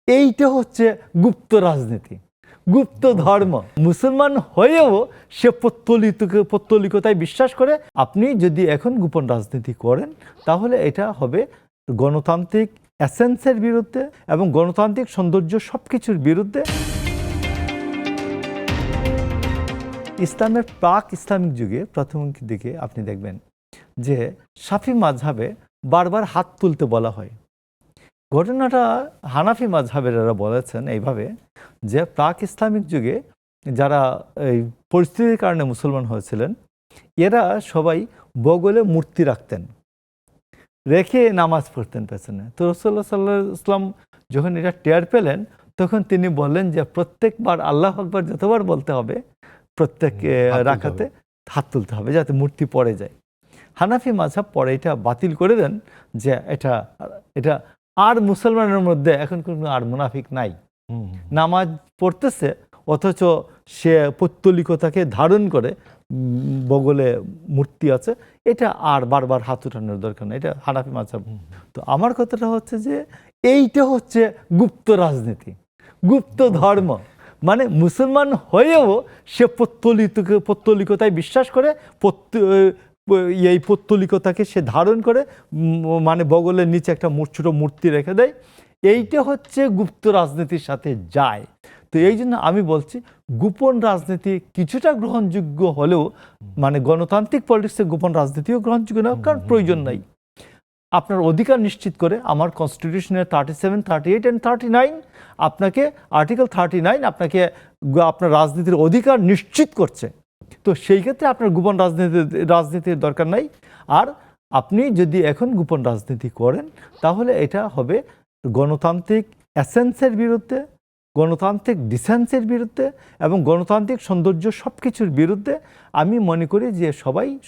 এইটা হচ্ছে গুপ্ত রাজনীতি, গুপ্ত ধর্ম। মুসলমান হয়েও সে পৌত্তলিকতায় বিশ্বাস করে। আপনি যদি এখন গোপন রাজনীতি করেন তাহলে এটা হবে গণতান্ত্রিক এসেন্সের বিরুদ্ধে এবং গণতান্ত্রিক সৌন্দর্য সবকিছুর বিরুদ্ধে। ইসলামের প্রাক ইসলামিক যুগে প্রথম দিকে আপনি দেখবেন যে শাফি মাযহাবে বারবার হাত তুলতে বলা হয়। ঘটনাটা হানাফি মাযহাবেরা বলেছেন এইভাবে যে প্রাক ইসলামিক যুগে যারা এই পরিস্থিতির কারণে মুসলমান হয়েছিলেন এরা সবাই বগলে মূর্তি রাখতেন, রেখে নামাজ পড়তেন পেছনে। তো রাসূলুল্লাহ সাল্লাল্লাহু আলাইহি ওয়াসাল্লাম যখন এটা টের পেলেন তখন তিনি বললেন যে প্রত্যেকবার আল্লাহু আকবার যতবার বলতে হবে প্রত্যেক রাকাতে হাত তুলতে হবে যাতে মূর্তি পড়ে যায়। হানাফি মাযহাব পরে এটা বাতিল করে দেন যে এটা আর মুসলমানের মধ্যে এখন কোনো আর মুনাফিক নাই, নামাজ পড়তেছে অথচ সে পৌত্তলিকতাকে ধারণ করে বগলে মূর্তি আছে, এটা আর বারবার হাত উঠানোর দরকার নেই। এটা হানাফি মাযহাব। তো আমার কথাটা হচ্ছে যে এইটা হচ্ছে গুপ্ত রাজনীতি, গুপ্ত ধর্ম। মানে মুসলমান হয়েও সে পৌত্তলিকতায় বিশ্বাস করে, এই পৌত্তলিকতাকে সে ধারণ করে, মানে বগলের নিচে একটা ছোট মূর্তি রেখে দেয়। এইটা হচ্ছে গুপ্ত রাজনীতির সাথে যায়। তো এই জন্য আমি বলছি গোপন রাজনীতি কিছুটা গ্রহণযোগ্য হলেও মানে গণতান্ত্রিক পলিটিক্সে গোপন রাজনীতিও গ্রহণযোগ্য না, কারণ প্রয়োজন নাই। আপনার অধিকার নিশ্চিত করে আমার কনস্টিটিউশনের 37, 38 and 39 আপনাকে আর্টিকেল 39 আপনাকে আপনার রাজনীতির অধিকার নিশ্চিত করছে। তো সেই ক্ষেত্রে আপনার গোপন রাজনীতির দরকার নাই। আর আপনি যদি এখন গোপন রাজনীতি করেন তাহলে এটা হবে গণতান্ত্রিক এসেন্সের বিরুদ্ধে, গণতান্ত্রিক ডিসেন্সের বিরুদ্ধে এবং গণতান্ত্রিক সৌন্দর্য সব কিছুর বিরুদ্ধে। আমি মনে করি যে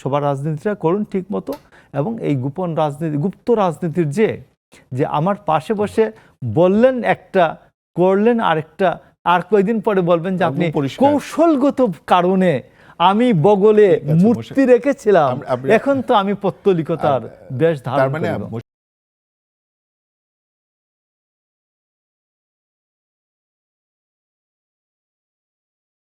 সবার রাজনীতিটা করুন ঠিক মতো। এবং এই গোপন রাজনীতি, গুপ্ত রাজনীতির যে আমার পাশে বসে বললেন একটা, করলেন আরেকটা, আর কয়েকদিন পরে বলবেন যে আপনি কৌশলগত কারণে আমি বগলে মূর্তি রেখেছিলাম, এখন তো আমি পৌত্তলিকতার বেশ ধারণ করব।